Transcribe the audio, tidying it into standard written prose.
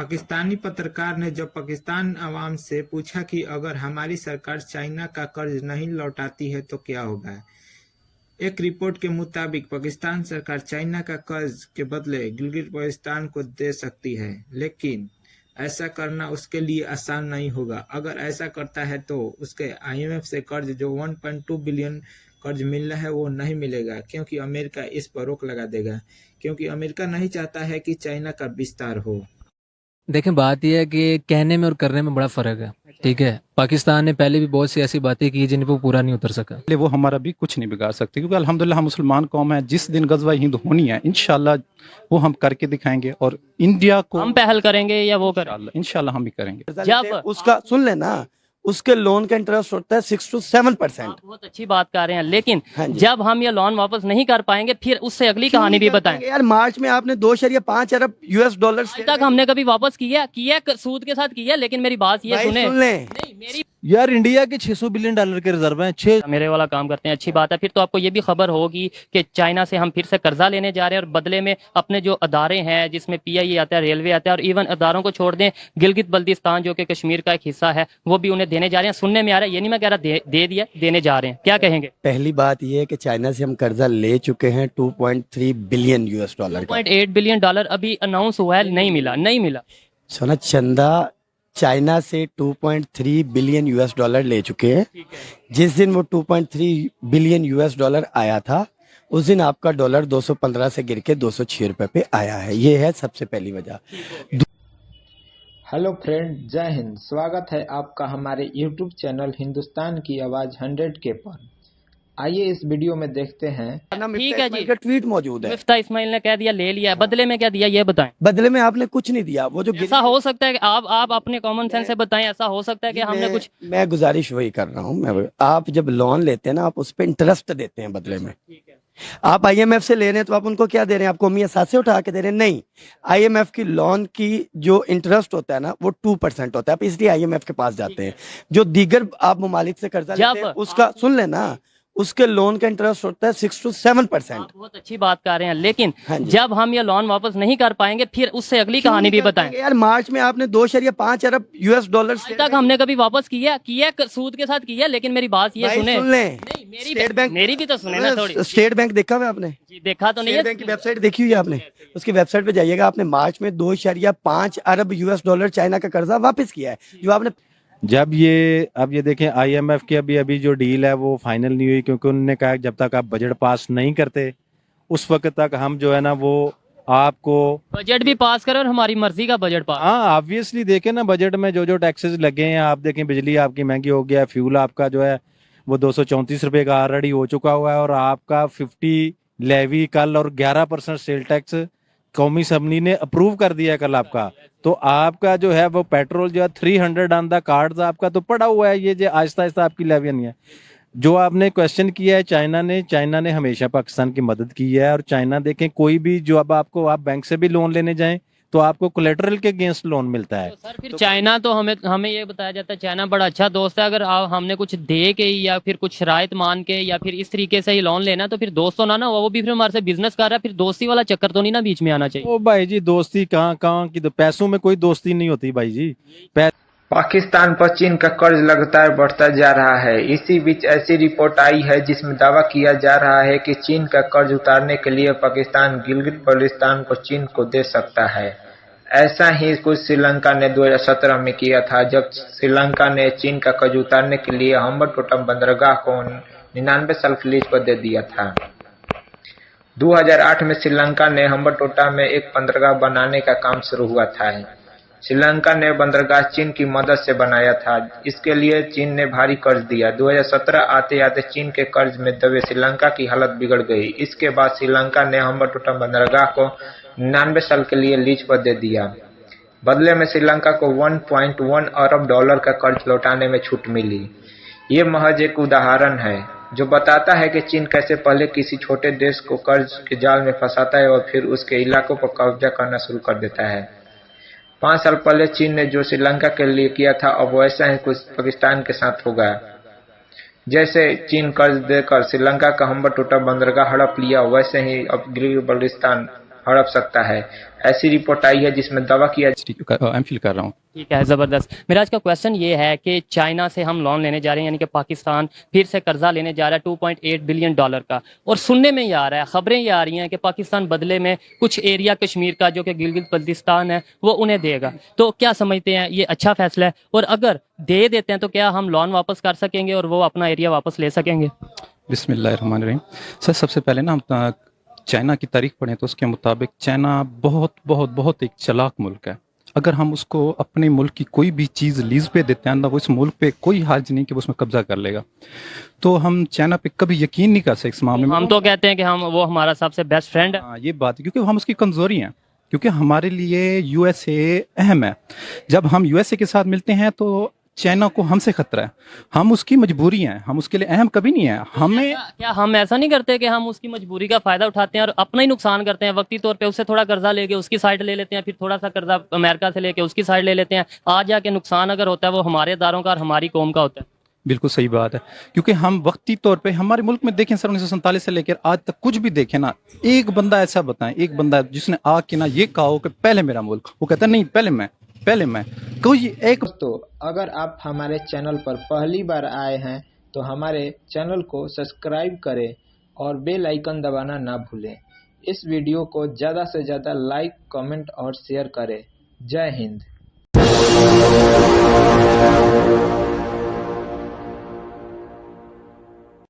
पाकिस्तानी पत्रकार ने जब पाकिस्तान अवाम से पूछा कि अगर हमारी सरकार चाइना का कर्ज नहीं लौटाती है तो क्या होगा। एक रिपोर्ट के मुताबिक पाकिस्तान सरकार चाइना का कर्ज के बदले गिलगित बल्तिस्तान को दे सकती है, लेकिन ऐसा करना उसके लिए आसान नहीं होगा। अगर ऐसा करता है तो उसके आईएमएफ से कर्ज जो 1.2 बिलियन कर्ज मिलना है वो नहीं मिलेगा, क्योंकि अमेरिका इस पर रोक लगा देगा, क्योंकि अमेरिका नहीं चाहता है कि चाइना का विस्तार हो। देखें, बात यह है कि कहने में और करने में बड़ा फर्क है। ठीक है, पाकिस्तान ने पहले भी बहुत सी ऐसी बातें की जिन पर वो पूरा नहीं उतर सका। इसलिए वो हमारा भी कुछ नहीं बिगाड़ सकते, क्योंकि अल्हम्दुलिल्लाह हम मुसलमान कौम है। जिस दिन गज़वा हिंद होनी है इंशाल्लाह वो हम करके दिखाएंगे, और इंडिया को हम पहल करेंगे या वो करें, इंशाल्लाह हम भी करेंगे। जब उसका सुन लेना, उसके लोन का इंटरेस्ट होता है 6 to 7%। बहुत अच्छी बात कर रहे हैं, लेकिन हाँ जी। जब हम ये लोन वापस नहीं कर पाएंगे फिर उससे अगली कहानी भी बताएं। यार मार्च में आपने 2.5 अरब US डॉलर आज तक हमने कभी वापस किया सूद के साथ किया, लेकिन मेरी बात ये सुने। सुन लें। नहीं, मेरी यार इंडिया के $600 बिलियन के रिजर्व हैं। 6 मेरे वाला काम करते हैं, अच्छी बात है। फिर तो आपको ये भी खबर होगी कि चाइना से हम फिर से कर्जा लेने जा रहे हैं, और बदले में अपने जो अदारे हैं जिसमें PIE आता है, रेलवे आता है, और इवन अदारों को छोड़ दें, गिलगित बल्तिस्तान जो कि कश्मीर का एक हिस्सा है वो भी उन्हें देने जा रहे हैं। सुनने में आ रहा है, ये नहीं मैं कह रहा दे दिया, देने जा रहे हैं। क्या कहेंगे? पहली बात ये है कि चाइना से हम कर्जा ले चुके हैं 2.3 बिलियन US डॉलर का। $2.8 बिलियन अभी अनाउंस हुआ है, नहीं मिला। सोना चंदा चाइना से 2.3 बिलियन US डॉलर ले चुके हैं। जिस दिन वो 2.3 बिलियन US डॉलर आया था उस दिन आपका डॉलर 215 से गिर के 206 रुपए पे आया है। ये है सबसे पहली वजह। हेलो फ्रेंड, जय हिंद। स्वागत है आपका हमारे यूट्यूब चैनल हिंदुस्तान की आवाज 100K पर। आइए इस वीडियो में देखते हैं। ठीक है जी, ट्वीट मौजूद है। मिफ्ता इस्माइल ने कह दिया ले लिया है, बदले में क्या दिया ये बताएं। बदले में आपने कुछ नहीं दिया। वो जो ऐसा हो सकता है कि आप अपने कॉमन सेंस से बताएं, ऐसा हो सकता है कि हमने कुछ। मैं गुजारिश वही कर रहा हूँ, आप जब लोन लेते हैं ना आप उस पर इंटरेस्ट देते हैं बदले में। आप IMF से ले रहे हैं तो आप उनको क्या दे रहे हैं? आपको मियां साथ से उठा के दे रहे हैं? नहीं, IMF की लोन की जो इंटरेस्ट होता है ना वो 2% होता है। आप इसलिए IMF के पास जाते हैं। जो दीगर आप ममालिक से कर्जा लेते हैं उसका सुन लेना, उसके लोन का इंटरेस्ट होता है 6 to 7%। बहुत अच्छी बात कर रहे हैं, लेकिन हाँ जी। जब हम ये लोन वापस नहीं कर पाएंगे फिर उससे अगली कहानी भी बताएं। यार मार्च में आपने 2.5 अरब US डॉलर आज तक हमने कभी वापस किया सूद के साथ किया, लेकिन मेरी बात ये सुने। सुन लें। नहीं, स्टेट बैंक, मेरी भी तो सुने ना थोड़ी। स्टेट बैंक देखा हुआ आपने? जी, देखा तो नहीं स्टेट है। बैंक की वेबसाइट देखी हुई है आपने? उसकी वेबसाइट पे जाइएगा। आपने मार्च में 2.5 अरब US डॉलर चाइना का कर्जा वापस किया है। जो आपने जब ये देखें IMF की अभी जो डील है वो फाइनल नहीं हुई, क्योंकि उन्होंने कहा कि जब तक आप बजट पास नहीं करते उस वक्त तक हम जो है ना वो आपको बजट भी पास करें और हमारी मर्जी का बजट पास। हाँ ऑब्वियसली देखें ना, बजट में जो टैक्सेस लगे हैं, आप देखें बिजली आपकी महंगी हो गया है, फ्यूल आपका जो है वो 234 रुपए का ऑलरेडी हो चुका हुआ है, और आपका 50 लेवी कल और 11% सेल टैक्स कौमी असम्बली ने अप्रूव कर दिया है कल आपका। तो आपका जो है वो पेट्रोल जो है 300 ऑन द कार्ड आपका तो पड़ा हुआ है। ये जो आहिस्ता आहिस्ता आपकी लेवियां नहीं है। जो आपने क्वेश्चन किया है चाइना ने हमेशा पाकिस्तान की मदद की है, और चाइना देखें कोई भी जो अब आप बैंक से भी लोन लेने जाएं तो आपको कोलेटरल के अगेंस्ट लोन मिलता है। तो सर फिर चाइना तो हमें ये बताया जाता है चाइना बड़ा अच्छा दोस्त है। अगर हमने कुछ दे के या फिर कुछ शराइत मान के या फिर इस तरीके से ही लोन लेना तो फिर दोस्त तो ना वो भी फिर हमारे से बिजनेस कर रहा है। फिर दोस्ती वाला चक्कर तो नहीं ना बीच में आना चाहिए। ओ भाई जी, दोस्ती कहाँ की, तो पैसों में कोई दोस्ती नहीं होती भाई जी। पाकिस्तान पर चीन का कर्ज लगातार बढ़ता जा रहा है। इसी बीच ऐसी रिपोर्ट आई है जिसमें दावा किया जा रहा है कि चीन का कर्ज उतारने के लिए पाकिस्तान गिलगित बल्तिस्तान को चीन को दे सकता है। ऐसा ही कुछ श्रीलंका ने 2017 में किया था, जब श्रीलंका ने चीन का कर्ज उतारने के लिए हम्बनटोटा बंदरगाह को 99 साल लीज पर दे दिया था। 2008 में श्रीलंका ने हम्बनटोटा में एक बंदरगाह बनाने का काम शुरू हुआ था। श्रीलंका ने बंदरगाह चीन की मदद से बनाया था। इसके लिए चीन ने भारी कर्ज दिया। 2017 आते आते चीन के कर्ज में दबे श्रीलंका की हालत बिगड़ गई। इसके बाद श्रीलंका ने हम्बनटोटा बंदरगाह को 99 साल के लिए लीज पर दे दिया। बदले में श्रीलंका को 1.1 अरब डॉलर का कर्ज लौटाने में छूट मिली। ये महज एक उदाहरण है जो बताता है कि चीन कैसे पहले किसी छोटे देश को कर्ज के जाल में फंसाता है और फिर उसके इलाकों पर कब्जा करना शुरू कर देता है। 5 साल पहले चीन ने जो श्रीलंका के लिए किया था अब वैसा ही कुछ पाकिस्तान के साथ होगा। जैसे चीन कर्ज देकर श्रीलंका का हम्बनटोटा बंदरगाह हड़प लिया, वैसे ही अब गिलगित बल्तिस्तान हड़प सकता है। ऐसी रिपोर्ट आई है जिसमें दावा किया एमफिल कर रहा हूँ। ठीक है, ज़बरदस्त। मेरा आज का क्वेश्चन ये है कि चाइना से हम लोन लेने जा रहे हैं, यानी कि पाकिस्तान फिर से कर्जा लेने जा रहा है $2.8 बिलियन का, और सुनने में ये आ रहा है, खबरें ये आ रही हैं कि पाकिस्तान बदले में कुछ एरिया कश्मीर का जो कि गिलगित बल्तिस्तान है वो उन्हें देगा। तो क्या समझते हैं, ये अच्छा फैसला है? और अगर दे देते हैं तो क्या हम लोन वापस कर सकेंगे और वो अपना एरिया वापस ले सकेंगे? बिस्मिल्लाहिर्रहमानिर्रहीम। सर सबसे पहले ना हम चाइना की तारीख पढ़ें तो उसके मुताबिक चाइना बहुत बहुत बहुत एक चालाक मुल्क है। अगर हम उसको अपने मुल्क की कोई भी चीज़ लीज पे देते हैं ना, वो इस मुल्क पे कोई हर्ज नहीं कि वो उसमें कब्जा कर लेगा। तो हम चाइना पे कभी यकीन नहीं कर सकते इस मामले में। हम तो कहते हैं कि वो हमारा सबसे बेस्ट फ्रेंड है। हाँ, ये बात है, क्योंकि हम उसकी कमजोरी हैं, क्योंकि हमारे लिए यूएसए अहम है। जब हम यूएसए के साथ मिलते हैं तो चाइना को हमसे खतरा है, हम उसकी मजबूरी हैं, हम उसके लिए अहम कभी नहीं है। हमें क्या हम ऐसा नहीं करते कि हम उसकी मजबूरी का फायदा उठाते हैं और अपना ही नुकसान करते हैं? वक्ती तौर पे उससे थोड़ा कर्जा लेके उसकी साइड ले लेते हैं, फिर थोड़ा सा कर्जा अमेरिका से लेके उसकी साइड ले लेते हैं। आज जाके नुकसान अगर होता है वो हमारे इदारों का और हमारी कौम का होता है। बिल्कुल सही बात है, क्योंकि हम वक्ती तौर पे हमारे मुल्क में देखें सर, 1947 से लेकर आज तक कुछ भी देखें ना, एक बंदा ऐसा बताएं, एक बंदा जिसने आके ना ये कहा हो कि पहले मेरा मुल्क, वो कहता नहीं पहले मैं कोई एक। दोस्तों, अगर आप हमारे चैनल पर पहली बार आए हैं तो हमारे चैनल को सब्सक्राइब करें और बेल आइकन दबाना ना भूलें। इस वीडियो को ज़्यादा से ज़्यादा लाइक, कमेंट और शेयर करें। जय हिंद।